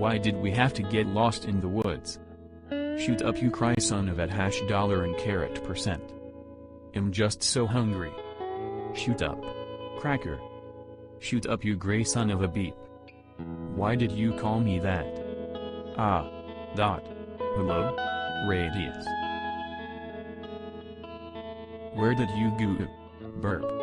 Why did we have to get lost in the woods? Shoot up you cry son of at hash dollar and carat percent. I'm just so hungry. Shoot up. Cracker. Shoot up you gray son of a beep. Why did you call me that? Ah. Dot. Hello? Radius. Where did you go? Burp.